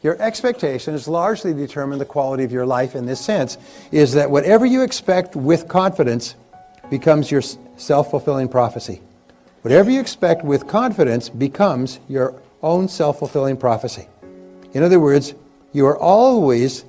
Your expectations largely determine the quality of your life in this sense, is that whatever you expect with confidence becomes your self-fulfilling prophecy. Whatever you expect with confidence becomes your own self-fulfilling prophecy. In other words, you are always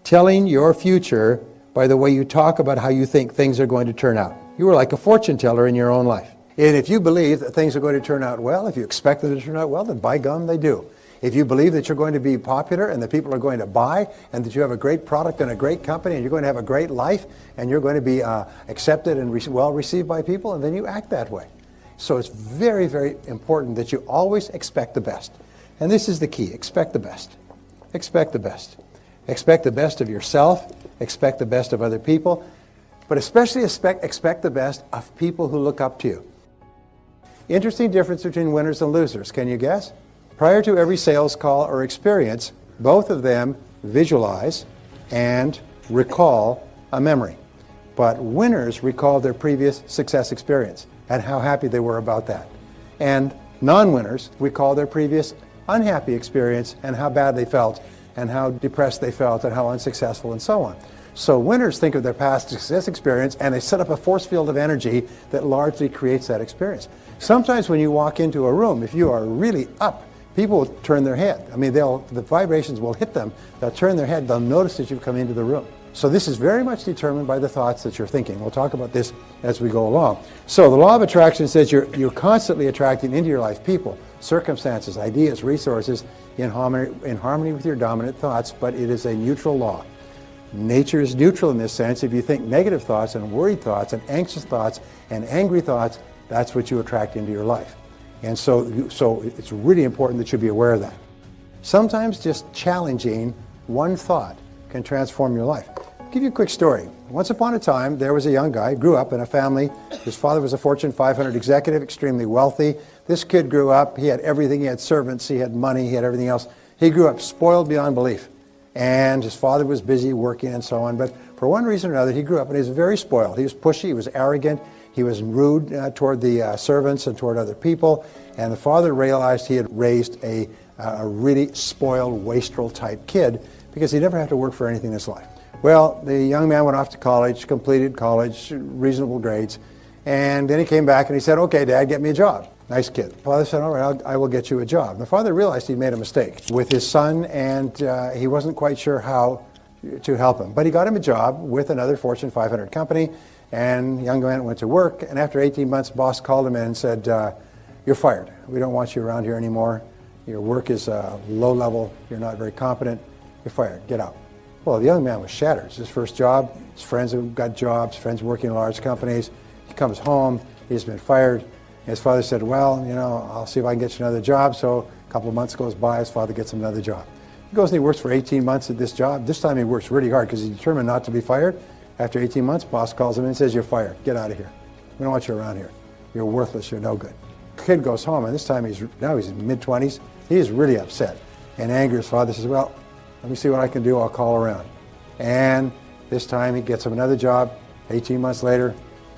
telling your future by the way you talk about how you think things are going to turn out. You are like a fortune teller in your own life. And if you believe that things are going to turn out well, if you expect them to turn out well, then by gum, they do. If you believe that you're going to be popular and that people are going to buy and that you have a great product and a great company and you're going to have a great life and you're going to be accepted and well received by people, and then you act that way. So it's very, very important that you always expect the best. And this is the key. Expect the best. Expect the best. Expect the best of yourself. Expect the best of other people. But especially expect the best of people who look up to you. Interesting difference between winners and losers. Can you guess? Prior to every sales call or experience, both of them visualize and recall a memory. But winners recall their previous success experience and how happy they were about that. And non-winners recall their previous unhappy experience and how bad they felt and how depressed they felt and how unsuccessful and so on. So winners think of their past success experience and they set up a force field of energy that largely creates that experience. Sometimes when you walk into a room, if you are really up, people will turn their head. I mean, the vibrations will hit them. They'll turn their head. They'll notice that you've come into the room. So this is very much determined by the thoughts that you're thinking. We'll talk about this as we go along. So the law of attraction says you're constantly attracting into your life people, circumstances, ideas, resources in harmony with your dominant thoughts, but it is a neutral law. Nature is neutral in this sense. If you think negative thoughts and worried thoughts and anxious thoughts and angry thoughts, that's what you attract into your life. And so it's really important that you be aware of that. Sometimes just challenging one thought can transform your life. I'll give you a quick story. Once upon a time, there was a young guy, grew up in a family. His father was a Fortune 500 executive, extremely wealthy. This kid grew up, he had everything. He had servants, he had money, he had everything else. He grew up spoiled beyond belief. And his father was busy working and so on. But for one reason or another, he grew up and he was very spoiled. He was pushy, he was arrogant, he was rude toward the servants and toward other people. And the father realized he had raised a really spoiled, wastrel type kid because he never had to work for anything in his life. Well, the young man went off to college, completed college, reasonable grades, and then he came back and he said, "Okay, Dad, get me a job." Nice kid. The father said, "All right, I will get you a job." And the father realized he'd made a mistake with his son, and he wasn't quite sure how to help him. But he got him a job with another Fortune 500 company, and the young man went to work, and after 18 months, boss called him in and said, "You're fired. We don't want you around here anymore. Your work is low level. You're not very competent. You're fired. Get out." Well, the young man was shattered. It's his first job. His friends have got jobs, friends working in large companies. He comes home. He's been fired. His father said, "Well, I'll see if I can get you another job." So a couple of months goes by. His father gets him another job. He goes and he works for 18 months at this job. This time he works really hard because he's determined not to be fired. After 18 months, boss calls him in and says, "You're fired. Get out of here. We don't want you around here. You're worthless. You're no good." The kid goes home, and this time he's in mid-20s. He's really upset and angry. His father says, "Well, let me see what I can do. I'll call around." And this time he gets him another job. 18 months later,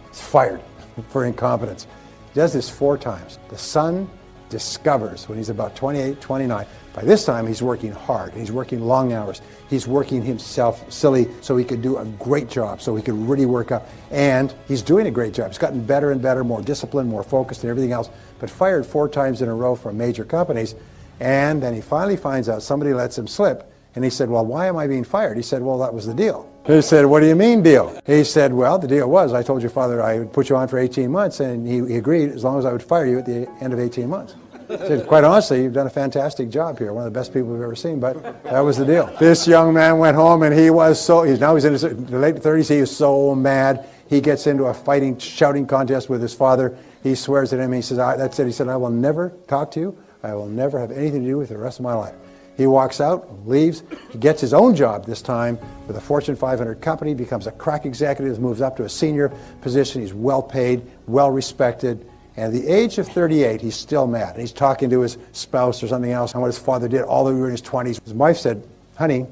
he's fired for incompetence. He does this 4 times. The son discovers when he's about 28, 29, by this time he's working hard. He's working long hours. He's working himself silly so he could do a great job, so he could really work up. And he's doing a great job. He's gotten better and better, more disciplined, more focused and everything else, but fired 4 times in a row from major companies. And then he finally finds out somebody lets him slip. And he said, "Well, why am I being fired?" He said, "Well, that was the deal." He said, "What do you mean deal?" He said, "Well, the deal was I told your father I would put you on for 18 months, and he agreed as long as I would fire you at the end of 18 months. He said, "Quite honestly, you've done a fantastic job here, one of the best people we've ever seen, but that was the deal." This young man went home, and he's in his late 30s. He is so mad. He gets into a shouting contest with his father. He swears at him. He says, "That's it." He said, "I will never talk to you. I will never have anything to do with you the rest of my life." He walks out, leaves. He gets his own job this time with a Fortune 500 company, becomes a crack executive, moves up to a senior position. He's well paid, well respected. And at the age of 38, he's still mad. He's talking to his spouse or something else on what his father did all the way in his 20s. His wife said, "Honey,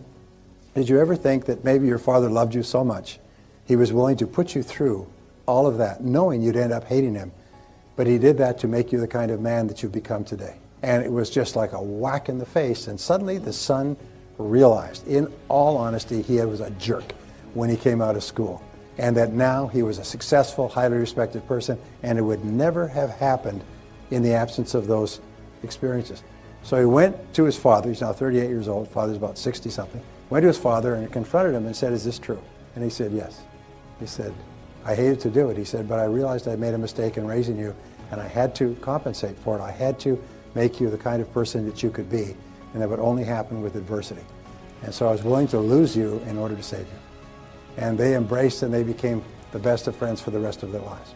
did you ever think that maybe your father loved you so much he was willing to put you through all of that, knowing you'd end up hating him? But he did that to make you the kind of man that you've become today." And it was just like a whack in the face. And suddenly the son realized, in all honesty, he was a jerk when he came out of school. And that now he was a successful, highly respected person, and it would never have happened in the absence of those experiences. So he went to his father. He's now 38 years old. Father's about 60-something. Went to his father and confronted him and said, "Is this true?" And he said, "Yes." He said, "I hated to do it." He said, "But I realized I made a mistake in raising you, and I had to compensate for it. I had to make you the kind of person that you could be, and that would only happen with adversity. And so I was willing to lose you in order to save you." And they embraced, and they became the best of friends for the rest of their lives.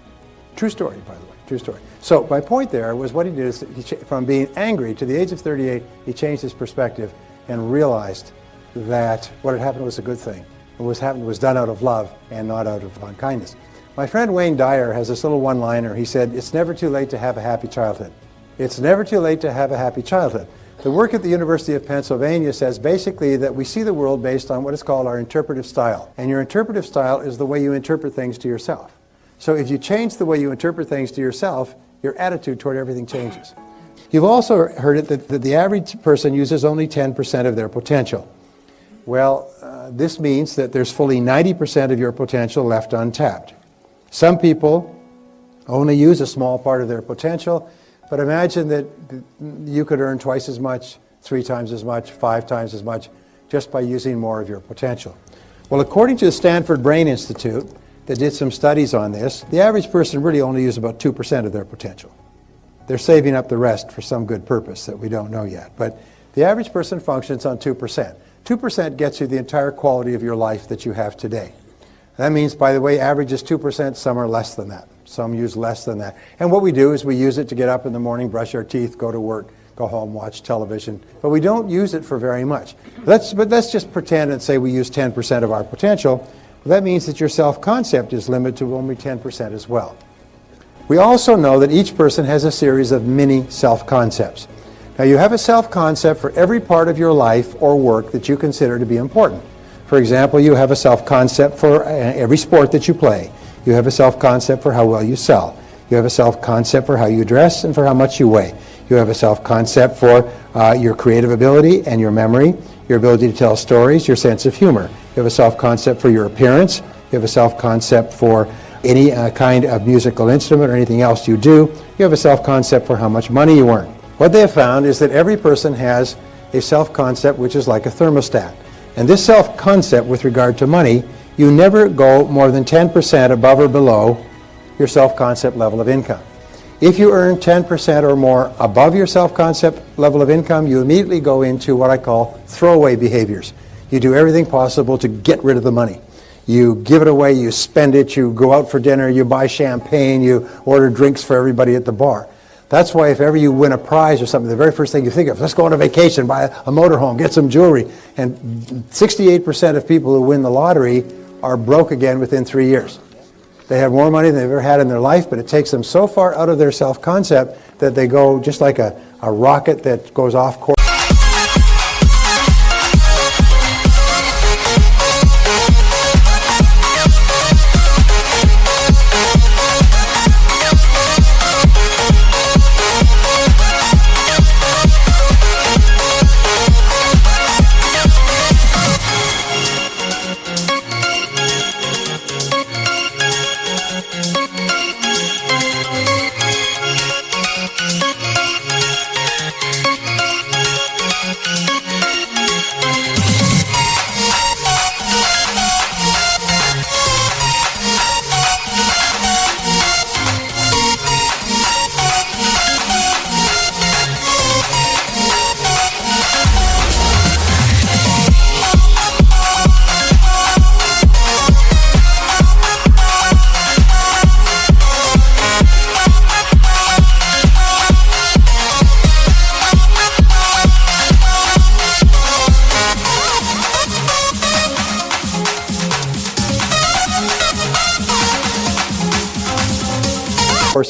True story, by the way, true story. So my point there was what he did is, from being angry to the age of 38, he changed his perspective and realized that what had happened was a good thing. What was happened was done out of love and not out of unkindness. My friend Wayne Dyer has this little one-liner. He said, "It's never too late to have a happy childhood." It's never too late to have a happy childhood. The work at the University of Pennsylvania says basically that we see the world based on what is called our interpretive style. And your interpretive style is the way you interpret things to yourself. So if you change the way you interpret things to yourself, your attitude toward everything changes. You've also heard it that the average person uses only 10% of their potential. Well, this means that there's fully 90% of your potential left untapped. Some people only use a small part of their potential, but imagine that you could earn twice as much, 3 times as much, 5 times as much, just by using more of your potential. Well, according to the Stanford Brain Institute, that did some studies on this, the average person really only uses about 2% of their potential. They're saving up the rest for some good purpose that we don't know yet. But the average person functions on 2%. 2% gets you the entire quality of your life that you have today. That means, by the way, average is 2%, some are less than that. Some use less than that. And what we do is we use it to get up in the morning, brush our teeth, go to work, go home, watch television. But we don't use it for very much. But let's just pretend and say we use 10% of our potential. Well, that means that your self-concept is limited to only 10% as well. We also know that each person has a series of mini self-concepts. Now, you have a self-concept for every part of your life or work that you consider to be important. For example, you have a self-concept for every sport that you play. You have a self-concept for how well you sell. You have a self-concept for how you dress and for how much you weigh. You have a self-concept for your creative ability and your memory, your ability to tell stories, your sense of humor. You have a self-concept for your appearance. You have a self-concept for any kind of musical instrument or anything else you do. You have a self-concept for how much money you earn. What they have found is that every person has a self-concept which is like a thermostat. And this self-concept with regard to money, you never go more than 10% above or below your self-concept level of income. If you earn 10% or more above your self-concept level of income, you immediately go into what I call throwaway behaviors. You do everything possible to get rid of the money. You give it away, you spend it, you go out for dinner, you buy champagne, you order drinks for everybody at the bar. That's why if ever you win a prize or something, the very first thing you think of, let's go on a vacation, buy a motorhome, get some jewelry. And 68% of people who win the lottery are broke again within 3 years. They have more money than they've ever had in their life, but it takes them so far out of their self-concept that they go just like a rocket that goes off course.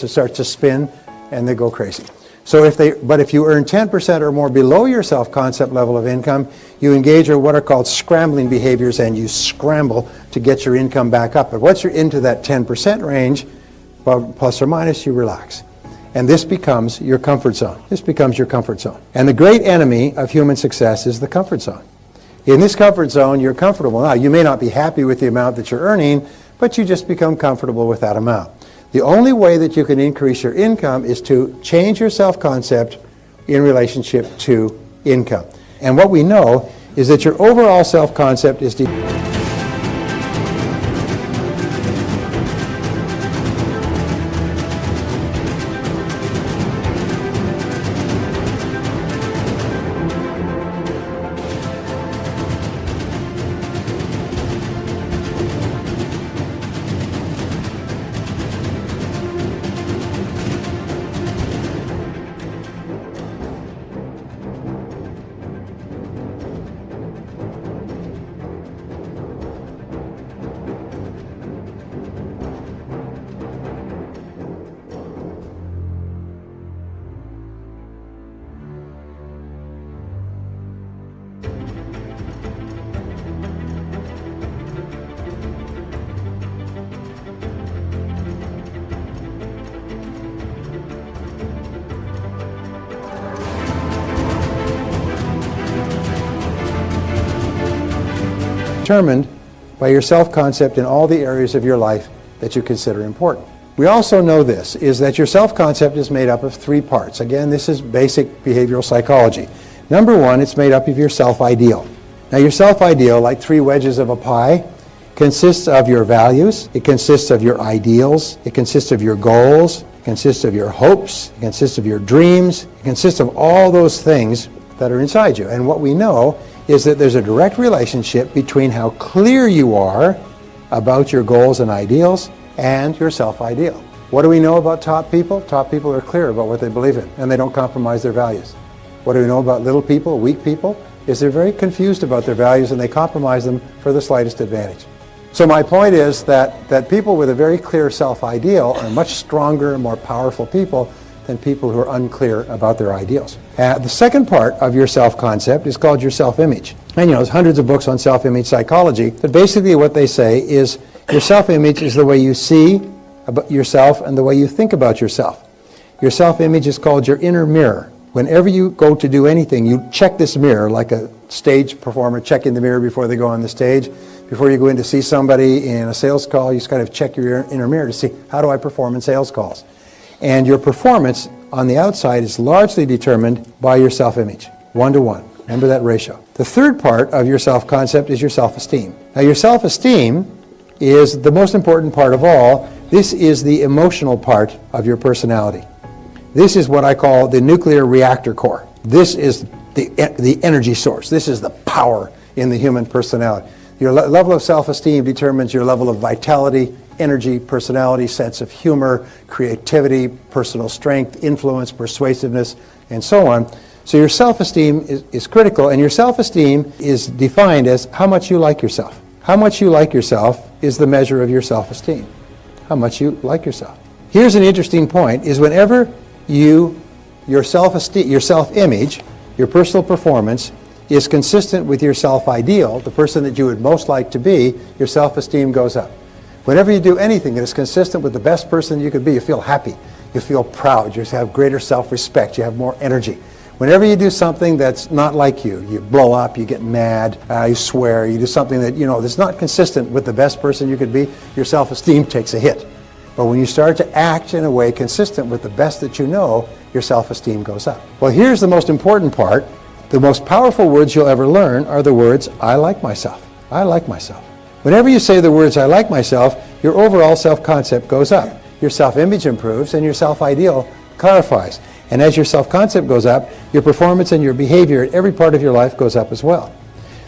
It starts to spin and they go crazy. So if you earn 10% or more below your self-concept level of income, you engage in what are called scrambling behaviors and you scramble to get your income back up. But once you're into that 10% range, well, plus or minus, you relax. And this becomes your comfort zone. This becomes your comfort zone. And the great enemy of human success is the comfort zone. In this comfort zone, you're comfortable. Now, you may not be happy with the amount that you're earning, but you just become comfortable with that amount. The only way that you can increase your income is to change your self-concept in relationship to income. And what we know is that your overall self-concept is determined by your self-concept in all the areas of your life that you consider important. We also know this, is that your self-concept is made up of three parts. Again, this is basic behavioral psychology. Number one, it's made up of your self-ideal. Now, your self-ideal, like three wedges of a pie, consists of your values, it consists of your ideals, it consists of your goals, it consists of your hopes, it consists of your dreams, it consists of all those things that are inside you. And what we know is that there's a direct relationship between how clear you are about your goals and ideals and your self-ideal. What do we know about top people? Top people are clear about what they believe in, and they don't compromise their values. What do we know about little people, weak people? Is they're very confused about their values and they compromise them for the slightest advantage. So my point is that people with a very clear self-ideal are much stronger and more powerful people than people who are unclear about their ideals. The second part of your self-concept is called your self-image. And there's hundreds of books on self-image psychology, but basically what they say is your self-image is the way you see about yourself and the way you think about yourself. Your self-image is called your inner mirror. Whenever you go to do anything, you check this mirror like a stage performer checking the mirror before they go on the stage. Before you go in to see somebody in a sales call, you just kind of check your inner mirror to see, how do I perform in sales calls? And your performance on the outside is largely determined by your self-image, 1-to-1. Remember that ratio. The third part of your self-concept is your self-esteem. Now, your self-esteem is the most important part of all. This is the emotional part of your personality. This is what I call the nuclear reactor core. This is the energy source. This is the power in the human personality. Your level of self-esteem determines your level of vitality, energy, personality, sense of humor, creativity, personal strength, influence, persuasiveness, and so on. So your self-esteem is critical, and your self-esteem is defined as how much you like yourself. How much you like yourself is the measure of your self-esteem. How much you like yourself. Here's an interesting point, is whenever your self-esteem, your self-image, your personal performance is consistent with your self-ideal, the person that you would most like to be, your self-esteem goes up. Whenever you do anything that is consistent with the best person you could be, you feel happy, you feel proud, you have greater self-respect, you have more energy. Whenever you do something that's not like you blow up, you get mad, you swear, you do something that that's not consistent with the best person you could be, your self-esteem takes a hit. But when you start to act in a way consistent with the best that you know, your self-esteem goes up. Well, here's the most important part. The most powerful words you'll ever learn are the words, I like myself. I like myself. Whenever you say the words, I like myself, your overall self-concept goes up. Your self-image improves and your self-ideal clarifies. And as your self-concept goes up, your performance and your behavior at every part of your life goes up as well.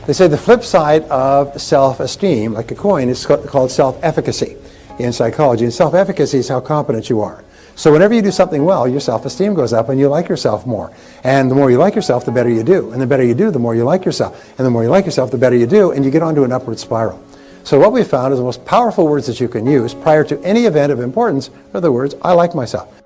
They say the flip side of self-esteem, like a coin, is called self-efficacy in psychology. And self-efficacy is how competent you are. So whenever you do something well, your self-esteem goes up and you like yourself more. And the more you like yourself, the better you do. And the better you do, the more you like yourself. And the more you like yourself, the better you do. And you get onto an upward spiral. So what we found is the most powerful words that you can use prior to any event of importance are the words, I like myself.